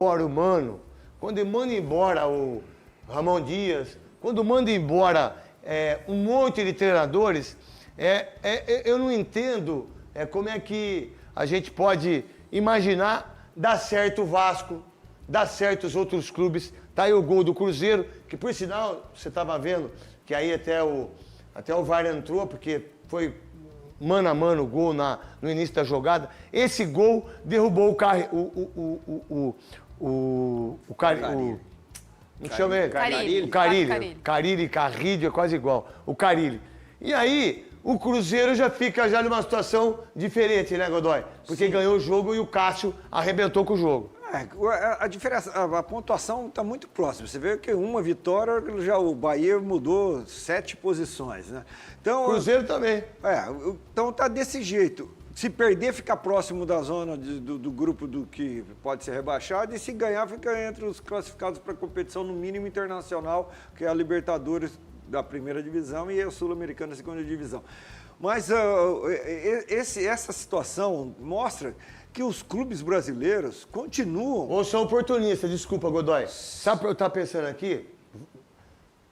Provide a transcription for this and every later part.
embora o Mano, quando manda embora o Ramon Dias, quando manda embora um monte de treinadores, eu não entendo como é que a gente pode imaginar dar certo o Vasco, dar certo os outros clubes. Tá aí o gol do Cruzeiro, que por sinal, você estava vendo que aí até o VAR entrou, porque foi mano a mano o gol no início da jogada. Esse gol derrubou o Carille, é quase igual. O Carille. E aí, o Cruzeiro já fica numa situação diferente, né, Godoy? Porque ganhou o jogo e o Cássio arrebentou com o jogo. A diferença, a pontuação está muito próxima. Você vê que uma vitória, já o Bahia mudou 7 posições, né? Então, Cruzeiro também. Então está desse jeito. Se perder, fica próximo da zona do grupo do que pode ser rebaixado, e se ganhar, fica entre os classificados para a competição, no mínimo internacional, que é a Libertadores da primeira divisão e a Sul-Americana da segunda divisão. Mas essa situação mostra que os clubes brasileiros continuam... Ou são oportunistas, desculpa, Godoy. Sabe o que eu estava pensando aqui?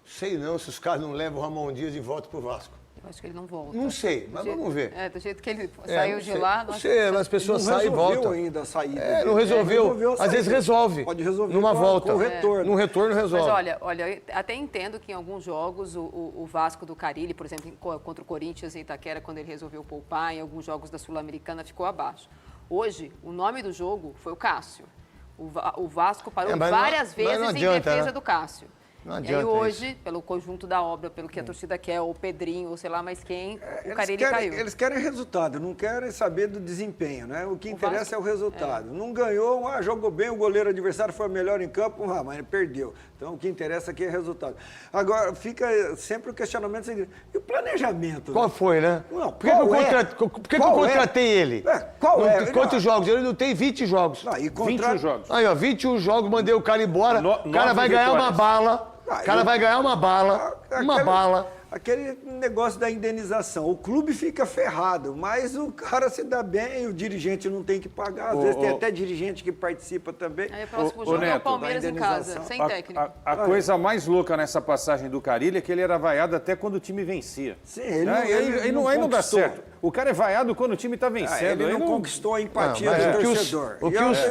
Sei não, se os caras não levam o Ramon Dias de volta pro Vasco. Eu acho que ele não volta. Não sei, mas vamos ver. Do jeito que ele saiu de lá... Não sei, mas as pessoas saem e voltam. Não resolveu ainda a saída. Não resolveu. Às vezes resolve. Pode resolver numa volta. Com o retorno. No retorno resolve. Mas olha, eu até entendo que em alguns jogos o Vasco do Carille, por exemplo, contra o Corinthians em Itaquera, quando ele resolveu poupar, em alguns jogos da Sul-Americana ficou abaixo. Hoje, o nome do jogo foi o Cássio. O Vasco parou várias vezes em defesa do Cássio. Não e aí hoje, isso. Pelo conjunto da obra, pelo que a torcida quer, ou o Pedrinho, ou sei lá mais quem, o Carille caiu. Eles querem resultado, não querem saber do desempenho, né? O que interessa é o resultado. Não ganhou, jogou bem, o goleiro adversário foi o melhor em campo, mas ele perdeu. Então, o que interessa aqui é resultado. Agora, fica sempre o questionamento seguinte, e o planejamento? Qual foi, né? Não, por que eu contratei ele? Quantos jogos? Ele não tem 20 jogos. 21 jogos. Aí, 21 jogos, mandei o cara embora. O cara vai ganhar uma bala. O cara vai ganhar uma bala. Aquele negócio da indenização. O clube fica ferrado, mas o cara se dá bem e o dirigente não tem que pagar. Às vezes tem até dirigente que participa também. Aí o próximo jogo é o Palmeiras em casa, sem técnico. A coisa mais louca nessa passagem do Carille é que ele era vaiado até quando o time vencia. Sim, ele não dá certo. O cara é vaiado quando o time está vencendo. Ele não conquistou a empatia do torcedor.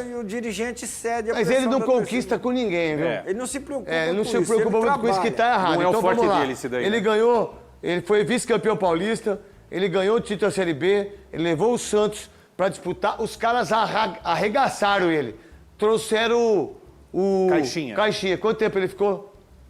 E o dirigente cede a pressão. Mas ele não conquista com ninguém, viu? Ele não se preocupa ele não se preocupa muito com isso que está errado. Não é o forte dele esse daí. Ele ganhou, ele foi vice-campeão paulista, ele ganhou o título da Série B, ele levou o Santos para disputar, os caras arregaçaram ele. Trouxeram o Caixinha. Quanto tempo ele ficou?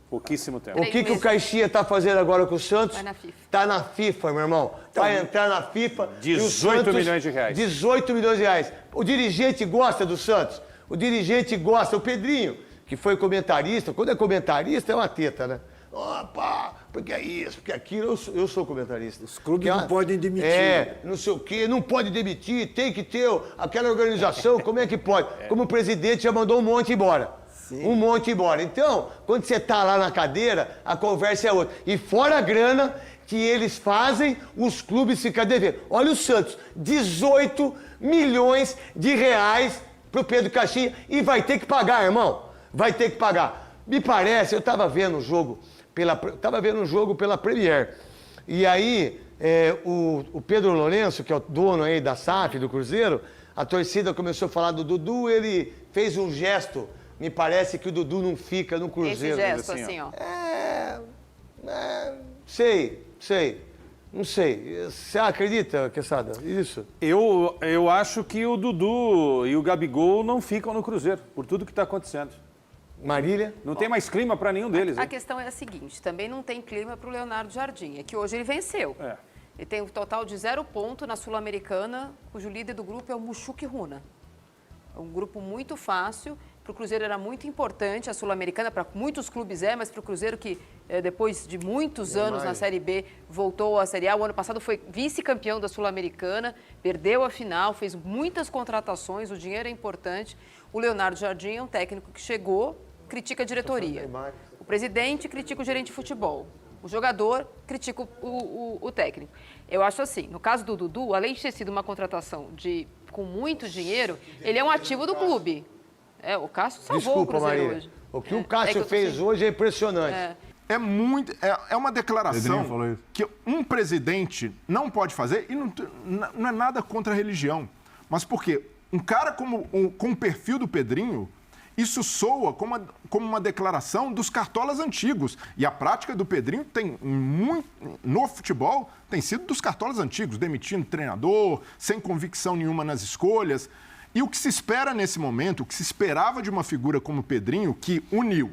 Pouquíssimo tempo. O que o Caixinha está fazendo agora com o Santos? Vai na FIFA. Está na FIFA, meu irmão. Vai entrar na FIFA. 18 milhões de reais. 18 milhões de reais. O dirigente gosta do Santos. O dirigente gosta. O Pedrinho, que foi comentarista. Quando é comentarista, é uma teta, né? Opa, porque é isso, porque é aquilo. Eu sou comentarista. Os clubes não podem demitir. Não sei o quê, não pode demitir, tem que ter aquela organização. Como é que pode? Como o presidente já mandou um monte embora. Sim. Um monte embora. Então, quando você tá lá na cadeira, a conversa é outra. E fora a grana que eles fazem, os clubes ficam devendo. Olha o Santos, 18 milhões de reais pro Pedro Caixinha e vai ter que pagar, irmão. Vai ter que pagar. Me parece, eu estava vendo o jogo pela Premier. E aí, o Pedro Lourenço, que é o dono aí da SAF, do Cruzeiro, a torcida começou a falar do Dudu, ele fez um gesto. Me parece que o Dudu não fica no Cruzeiro. Esse gesto assim, ó. Sei. Não sei. Você acredita, Quesada? Isso? Eu acho que o Dudu e o Gabigol não ficam no Cruzeiro, por tudo que está acontecendo. Marília? Não tem mais clima para nenhum deles. A questão é a seguinte, também não tem clima para o Leonardo Jardim. É que hoje ele venceu. Ele tem um total de 0 ponto na Sul-Americana, cujo líder do grupo é o Muxuque Runa. É um grupo muito fácil. Para o Cruzeiro era muito importante a Sul-Americana, para muitos clubes mas para o Cruzeiro que depois de muitos anos na Série B voltou à Série A, o ano passado foi vice-campeão da Sul-Americana, perdeu a final, fez muitas contratações, o dinheiro é importante. O Leonardo Jardim é um técnico que chegou, critica a diretoria. O presidente critica o gerente de futebol. O jogador critica o técnico. Eu acho assim, no caso do Dudu, além de ter sido uma contratação com muito dinheiro, ele é um ativo do clube. O Cássio salvou o Desculpa, Cruzeiro Maria. hoje. O que o Cássio fez hoje é impressionante. É uma declaração que um presidente não pode fazer e não é nada contra a religião. Mas por quê? Um cara com o perfil do Pedrinho, isso soa como uma declaração dos cartolas antigos. E a prática do Pedrinho no futebol tem sido dos cartolas antigos, demitindo treinador, sem convicção nenhuma nas escolhas. E o que se espera nesse momento, o que se esperava de uma figura como o Pedrinho, que uniu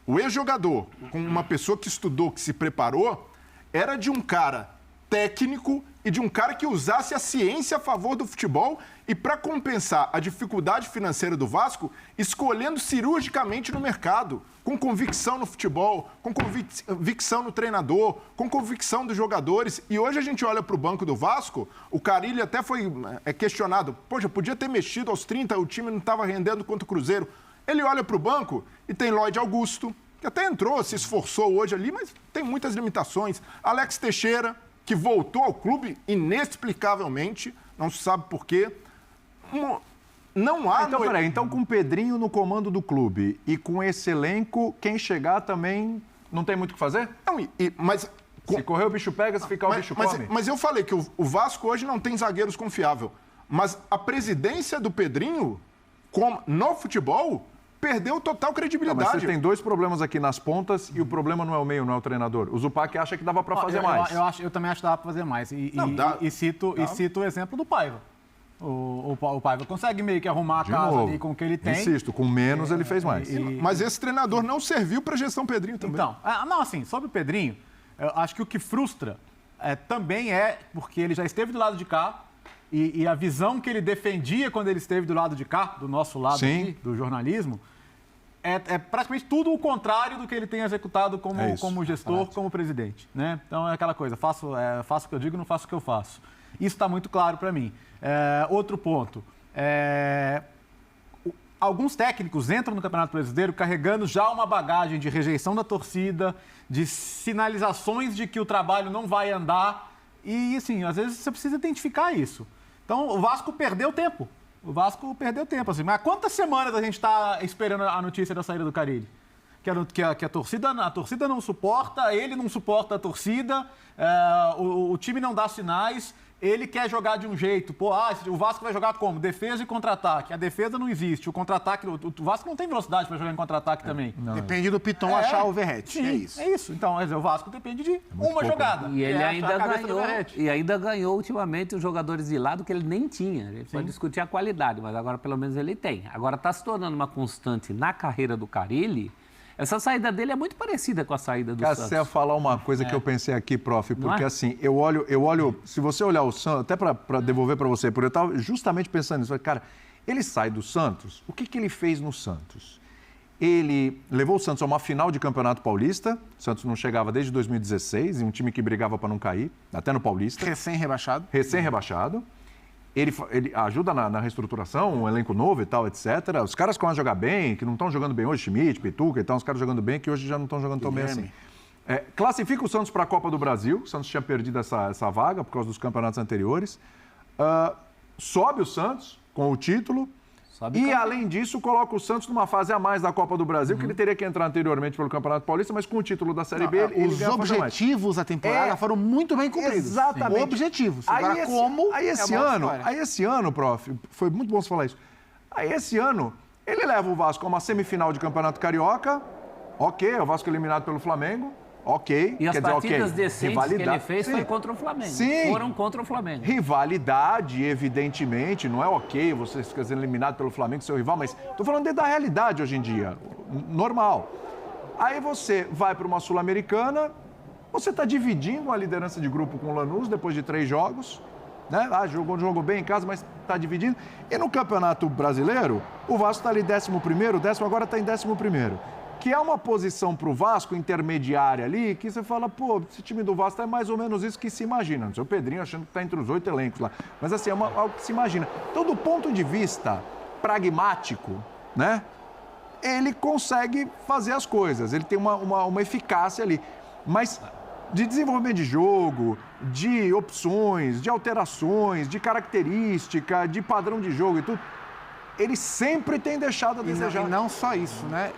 o ex-jogador com uma pessoa que estudou, que se preparou, era de um cara técnico e de um cara que usasse a ciência a favor do futebol e, para compensar a dificuldade financeira do Vasco, escolhendo cirurgicamente no mercado, com convicção no futebol, com convicção no treinador, com convicção dos jogadores. E hoje a gente olha para o banco do Vasco, o Carille até foi questionado, poxa, podia ter mexido aos 30, o time não estava rendendo contra o Cruzeiro. Ele olha para o banco e tem Lloyd Augusto, que até entrou, se esforçou hoje ali, mas tem muitas limitações. Alex Teixeira, que voltou ao clube inexplicavelmente, não se sabe por quê. Não há... Então, peraí, então com o Pedrinho no comando do clube e com esse elenco, quem chegar também não tem muito o que fazer? Não, mas... Se correr o bicho pega, se ficar o bicho come. Mas eu falei que o Vasco hoje não tem zagueiros confiáveis. Mas a presidência do Pedrinho, no futebol, perdeu total credibilidade. Mas você tem dois problemas aqui nas pontas e o problema não é o meio, não é o treinador. O Zupac acha que dava para fazer mais. Eu também acho que dava para fazer mais. E cito o exemplo do Paiva. O Paiva consegue meio que arrumar a casa ali com o que ele tem. Insisto, com menos ele fez mais. Mas esse treinador não serviu para a gestão Pedrinho também. Então, não, assim, sobre o Pedrinho, eu acho que o que frustra também é porque ele já esteve do lado de cá e a visão que ele defendia quando ele esteve do lado de cá, do nosso lado aqui, do jornalismo, é praticamente tudo o contrário do que ele tem executado como gestor, como presidente. Né? Então é aquela coisa, faço o que eu digo, não faço o que eu faço. Isso está muito claro para mim. Outro ponto. Alguns técnicos entram no Campeonato Brasileiro carregando já uma bagagem de rejeição da torcida, de sinalizações de que o trabalho não vai andar. E, assim, às vezes você precisa identificar isso. Então, o Vasco perdeu tempo. Assim. Mas quantas semanas a gente está esperando a notícia da saída do Carille? Que a torcida não suporta, ele não suporta a torcida, o time não dá sinais, ele quer jogar de um jeito. O Vasco vai jogar como? Defesa e contra-ataque. A defesa não existe, o contra-ataque... O Vasco não tem velocidade para jogar em contra-ataque também. Não. Depende do Piton achar o Verratti. Sim, é isso. Então, o Vasco depende de uma jogada. E ele ainda ganhou ultimamente os jogadores de lado que ele nem tinha. Ele pode discutir a qualidade, mas agora pelo menos ele tem. Agora está se tornando uma constante na carreira do Carille. Essa saída dele é muito parecida com a saída do Santos. Você ia falar uma coisa que eu pensei aqui, prof, porque assim, eu olho, se você olhar o Santos, até para devolver para você, porque eu estava justamente pensando nisso, cara, ele sai do Santos, o que ele fez no Santos? Ele levou o Santos a uma final de Campeonato Paulista, o Santos não chegava desde 2016, um time que brigava para não cair, até no Paulista. Recém-rebaixado. Ele ajuda na reestruturação, um elenco novo e tal, etc. Os caras começam a jogar bem, que não estão jogando bem hoje, Schmidt, Pituca e tal, os caras jogando bem, que hoje já não estão jogando tão bem assim. Classifica o Santos para a Copa do Brasil, o Santos tinha perdido essa vaga por causa dos campeonatos anteriores. Sobe o Santos com o título. Além disso, coloca o Santos numa fase a mais da Copa do Brasil, que ele teria que entrar anteriormente pelo Campeonato Paulista, mas com o título da Série B, os objetivos da temporada foram muito bem cumpridos. Exatamente. Objetivos. Agora, aí esse ano, prof, foi muito bom você falar isso. Aí esse ano, ele leva o Vasco a uma semifinal de Campeonato Carioca, o Vasco eliminado pelo Flamengo, E as partidas decentes que ele fez foi contra o Flamengo. Sim. Foram contra o Flamengo. Rivalidade, evidentemente, não é você ficar sendo eliminado pelo Flamengo, seu rival, mas estou falando da realidade hoje em dia, normal. Aí você vai para uma Sul-Americana, você está dividindo a liderança de grupo com o Lanús depois de 3 jogos, né? Jogou bem em casa, mas está dividindo. E no Campeonato Brasileiro, o Vasco está ali 11º, agora está em 11º. Que é uma posição para o Vasco intermediária ali, que você fala, esse time do Vasco é mais ou menos isso que se imagina. Não sei o Pedrinho achando que está entre os 8 elencos lá. Mas assim, é algo que se imagina. Então, do ponto de vista pragmático, né? Ele consegue fazer as coisas, ele tem uma eficácia ali. Mas de desenvolvimento de jogo, de opções, de alterações, de característica, de padrão de jogo e tudo, ele sempre tem deixado a desejar. E não só isso, né?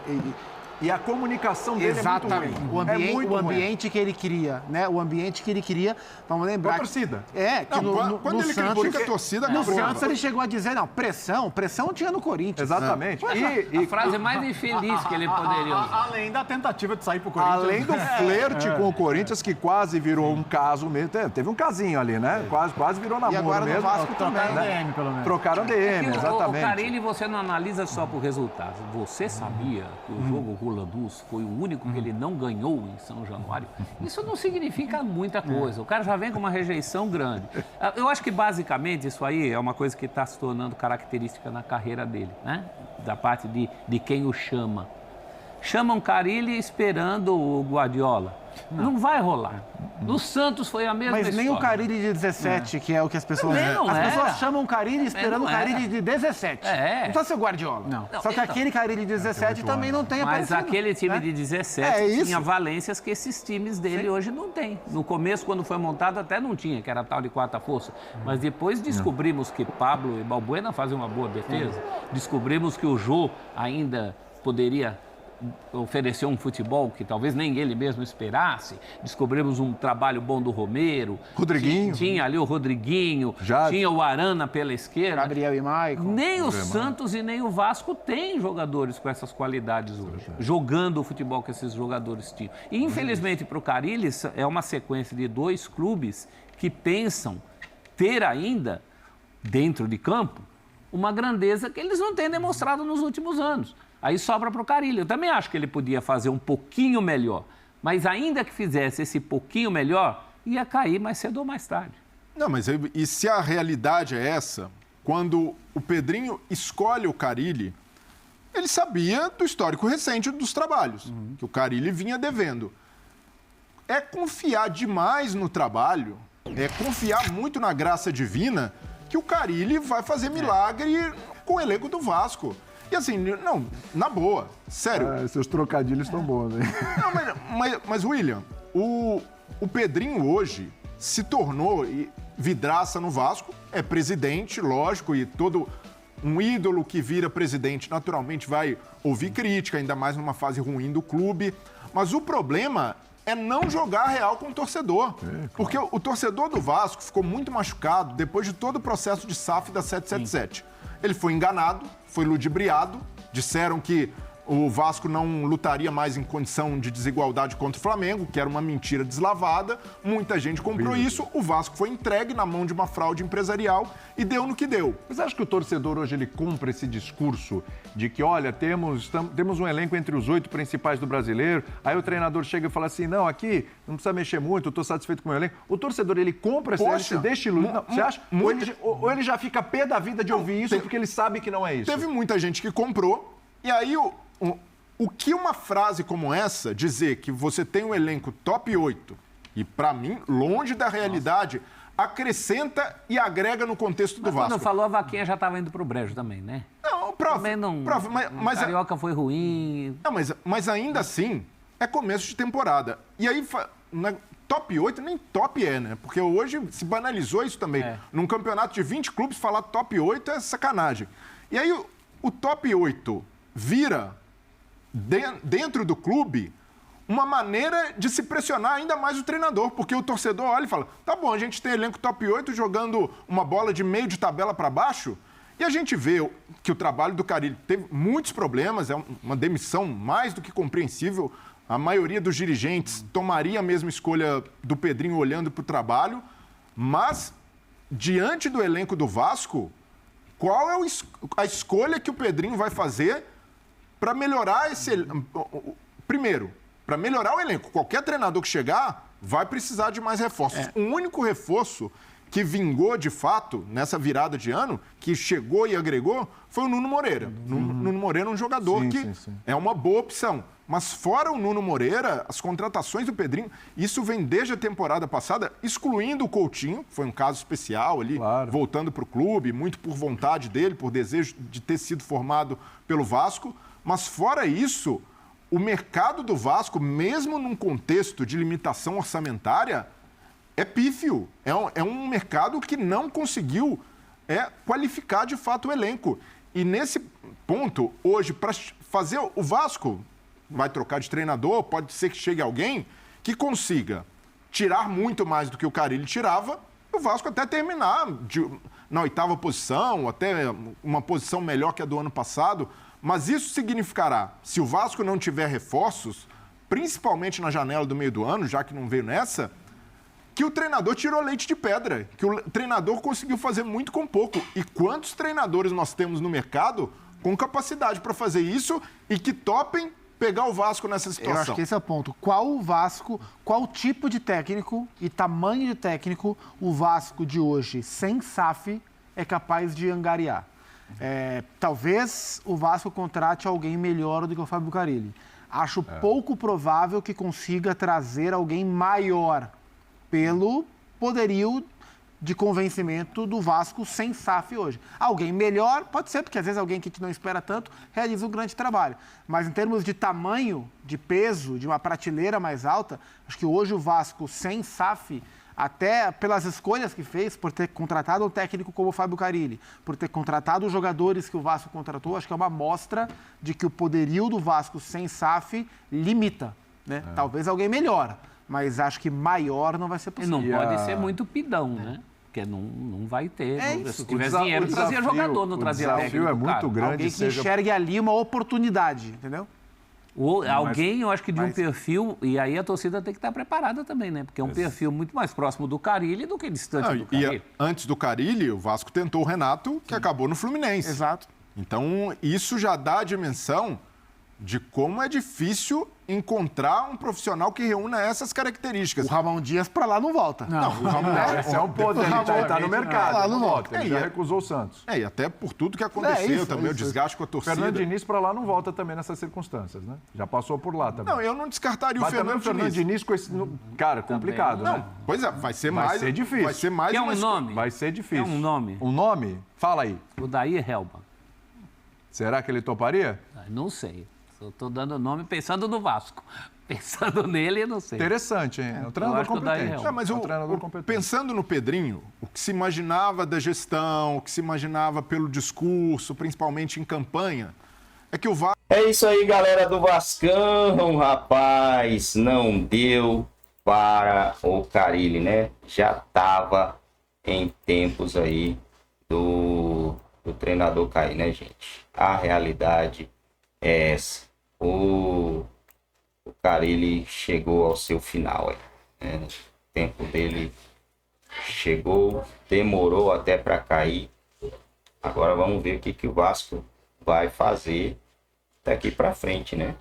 E a comunicação dele Exatamente. é muito ruim. O ambiente que ele queria, né? O ambiente que ele queria, vamos lembrar... Com a torcida. Que Quando ele Santos, critica a torcida, no acabou. Santos ele chegou a dizer, não, pressão tinha no Corinthians. Exatamente. A frase mais infeliz que ele poderia usar. Além da tentativa de sair pro Corinthians. Além do flerte com o Corinthians, que quase virou um caso mesmo. Teve um casinho ali, né? Quase virou namoro agora no mesmo. Vasco também. Trocaram DM, pelo menos. Trocaram DM, O exatamente. Carille você não analisa só por resultado. Você sabia que o jogo Roland-Duz foi o único que ele não ganhou em São Januário? Isso não significa muita coisa. O cara já vem com uma rejeição grande. Eu acho que basicamente isso aí é uma coisa que está se tornando característica na carreira dele, né? Da parte de quem o chama. Chamam Carille esperando o Guardiola. Não vai rolar. No Santos foi a mesma Mas história. nem o Carille de 17, que é o que as pessoas... Também não as era. pessoas chamam Carille esperando o não era. Carille de 17. É. Não precisa ser o Guardiola. Não. Só que Então. aquele Carille de 17 também não tem Mas aparecido, aquele time né? de 17 É isso. tinha valências que esses times dele hoje não têm. No começo, quando foi montado, até não tinha, que era tal de quarta força. Mas depois descobrimos que Pablo e Balbuena fazem uma boa defesa. Descobrimos que o Jô ainda poderia ofereceu um futebol que talvez nem ele mesmo esperasse. Descobrimos um trabalho bom do Romero. Rodriguinho. Tinha ali o Rodriguinho, Jade. tinha o Arana pela esquerda. Gabriel e Maicon. Nem o Santos e nem o Vasco têm jogadores com essas qualidades hoje, jogando o futebol que esses jogadores tinham. E infelizmente para o Carille é uma sequência de 2 clubes que pensam ter ainda, dentro de campo, uma grandeza que eles não têm demonstrado nos últimos anos. Aí sobra para o Carille. Eu também acho que ele podia fazer um pouquinho melhor, mas ainda que fizesse esse pouquinho melhor, ia cair mais cedo ou mais tarde. Não, mas e se a realidade é essa, quando o Pedrinho escolhe o Carille, ele sabia do histórico recente dos trabalhos, que o Carille vinha devendo. É confiar demais no trabalho, é confiar muito na graça divina, que o Carille vai fazer milagre com o elenco do Vasco. E assim, não, na boa, sério. Seus trocadilhos estão bons, hein? Não, mas William, o Pedrinho hoje se tornou vidraça no Vasco, é presidente, lógico, e todo um ídolo que vira presidente naturalmente vai ouvir crítica, ainda mais numa fase ruim do clube. Mas o problema é não jogar real com o torcedor. Claro. Porque o torcedor do Vasco ficou muito machucado depois de todo o processo de SAF da 777. Ele foi enganado, foi ludibriado, disseram que o Vasco não lutaria mais em condição de desigualdade contra o Flamengo, que era uma mentira deslavada. Muita gente comprou isso, o Vasco foi entregue na mão de uma fraude empresarial e deu no que deu. Mas acha que o torcedor hoje ele compra esse discurso de que, olha, temos um elenco entre os 8 principais do brasileiro, aí o treinador chega e fala assim, não, aqui não precisa mexer muito, eu estou satisfeito com o meu elenco. O torcedor, ele compra esse elenco, se deixa iludir. Não, você acha? Ou ele já fica pé da vida de ouvir isso porque ele sabe que não é isso? Teve muita gente que comprou, e aí o que uma frase como essa, dizer que você tem um elenco top 8, e pra mim, longe da realidade, acrescenta e agrega no contexto do Vasco. Quando falou, a vaquinha já estava indo pro brejo também, né? Não, Também não. mas Carioca foi ruim. Não, mas ainda assim, é começo de temporada. E aí, top 8 nem top é, né? Porque hoje se banalizou isso também. Num campeonato de 20 clubes, falar top 8 é sacanagem. E aí, o top 8 vira, dentro do clube, uma maneira de se pressionar ainda mais o treinador, porque o torcedor olha e fala, tá bom, a gente tem elenco top 8 jogando uma bola de meio de tabela para baixo, e a gente vê que o trabalho do Carille teve muitos problemas, é uma demissão mais do que compreensível, a maioria dos dirigentes tomaria a mesma escolha do Pedrinho olhando para o trabalho, mas, diante do elenco do Vasco, qual é a escolha que o Pedrinho vai fazer para melhorar esse... Primeiro, para melhorar o elenco. Qualquer treinador que chegar vai precisar de mais reforços. O único reforço que vingou, de fato, nessa virada de ano, que chegou e agregou, foi o Nuno Moreira. Nuno Moreira é um jogador é uma boa opção. Mas fora o Nuno Moreira, as contratações do Pedrinho, isso vem desde a temporada passada, excluindo o Coutinho, foi um caso especial ali, voltando para o clube, muito por vontade dele, por desejo de ter sido formado pelo Vasco. Mas fora isso, o mercado do Vasco, mesmo num contexto de limitação orçamentária, é pífio. É um mercado que não conseguiu qualificar de fato o elenco. E nesse ponto, hoje, para fazer o Vasco, vai trocar de treinador, pode ser que chegue alguém que consiga tirar muito mais do que o Carille tirava, o Vasco até terminar na 8ª posição, até uma posição melhor que a do ano passado. Mas isso significará, se o Vasco não tiver reforços, principalmente na janela do meio do ano, já que não veio nessa, que o treinador tirou leite de pedra, que o treinador conseguiu fazer muito com pouco. E quantos treinadores nós temos no mercado com capacidade para fazer isso e que topem pegar o Vasco nessa situação? Eu acho que esse é o ponto. Qual o Vasco, qual tipo de técnico e tamanho de técnico o Vasco de hoje, sem SAF, é capaz de angariar? Talvez o Vasco contrate alguém melhor do que o Fábio Carille. Acho pouco provável que consiga trazer alguém maior pelo poderio de convencimento do Vasco sem SAF hoje. Alguém melhor, pode ser, porque às vezes alguém que a gente não espera tanto realiza um grande trabalho. Mas em termos de tamanho, de peso, de uma prateleira mais alta, acho que hoje o Vasco sem SAF, até pelas escolhas que fez, por ter contratado um técnico como o Fábio Carille, por ter contratado os jogadores que o Vasco contratou, acho que é uma amostra de que o poderio do Vasco sem SAF limita, né? Talvez alguém melhor, mas acho que maior não vai ser E possível. não pode ser muito pidão, né? Porque não vai ter. Isso. Se tivesse dinheiro, trazia jogador, não trazia técnico. O desafio é muito cara. grande. Alguém que enxergue ali uma oportunidade, entendeu? Alguém, eu acho que de um perfil, e aí a torcida tem que estar preparada também, né? Porque é um perfil muito mais próximo do Carille do que distante do Carille. Antes do Carille, o Vasco tentou o Renato, que acabou no Fluminense. Exato. Então, isso já dá a dimensão de como é difícil encontrar um profissional que reúna essas características. O Ramon Dias pra lá não volta. Não, o Ramon esse é um ponto, ele tá no mercado. Lá não volta. Ele já recusou o Santos. E até por tudo que aconteceu, também o desgaste com a torcida. Fernando Diniz pra lá não volta também nessas circunstâncias, né? Já passou por lá também. Não, eu não descartaria Mas o Fernando Fernando Diniz com esse... Cara, complicado, né? Pois é, vai ser difícil. Vai ser mais Quer uma um nome? Vai ser difícil. Quer um nome? Um nome? Fala aí. O Daí Helba. Será que ele toparia? Não sei. Eu tô dando nome pensando no Vasco. Pensando nele, eu não sei. Interessante, hein? É um treinador acho que o Daí competente. Helba. Mas É um treinador competente. pensando no Pedrinho, o que se imaginava da gestão, o que se imaginava pelo discurso, principalmente em campanha, é que o Vasco... É isso aí, galera do Vascão, rapaz, não deu para o Carille, né? Já estava em tempos aí do treinador cair, né, gente? A realidade é essa. O Carille chegou ao seu final, né? O tempo dele chegou, demorou até para cair. Agora vamos ver o que o Vasco vai fazer daqui para frente, né?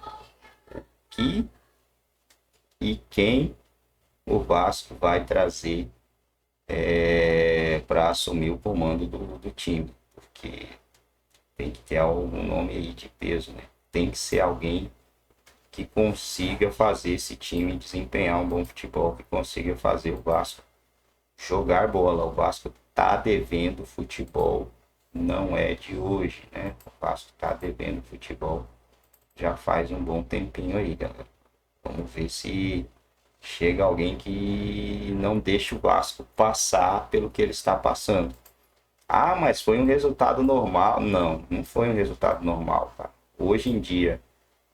E quem o Vasco vai trazer para assumir o comando do time, porque tem que ter algum nome aí de peso, né? Tem que ser alguém que consiga fazer esse time desempenhar um bom futebol, que consiga fazer o Vasco jogar bola. O Vasco tá devendo futebol, não é de hoje, né? O Vasco tá devendo futebol já faz um bom tempinho aí, galera. Vamos ver se chega alguém que não deixa o Vasco passar pelo que ele está passando. Ah, mas foi um resultado normal. Não foi um resultado normal, cara. Hoje em dia,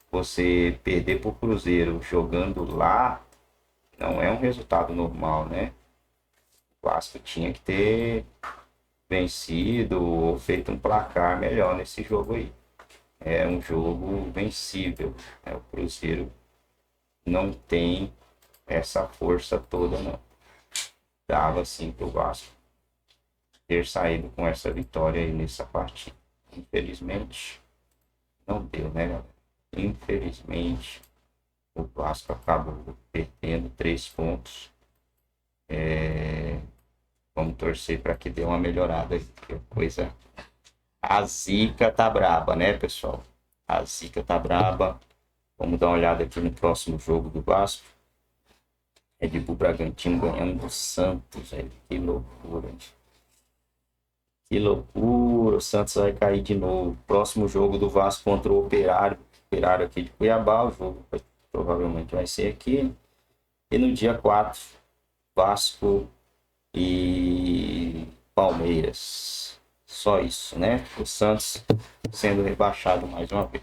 você perder pro Cruzeiro jogando lá, não é um resultado normal, né? O Vasco tinha que ter vencido ou feito um placar melhor nesse jogo aí. É um jogo vencível, né? O Cruzeiro não tem essa força toda, não. Dava sim pro Vasco ter saído com essa vitória aí nessa partida. Infelizmente, não deu, né, galera? Infelizmente, o Vasco acabou perdendo 3 pontos. Vamos torcer para que dê uma melhorada aí, porque a zica tá braba, né, pessoal? A zica tá braba. Vamos dar uma olhada aqui no próximo jogo do Vasco. Red Bull Bragantino ganhando do Santos, velho. Que loucura, gente. Que loucura, o Santos vai cair de novo. Próximo jogo do Vasco contra o Operário. Operário aqui de Cuiabá. O jogo provavelmente vai ser aqui. E no dia 4, Vasco e Palmeiras. Só isso, né? O Santos sendo rebaixado mais uma vez.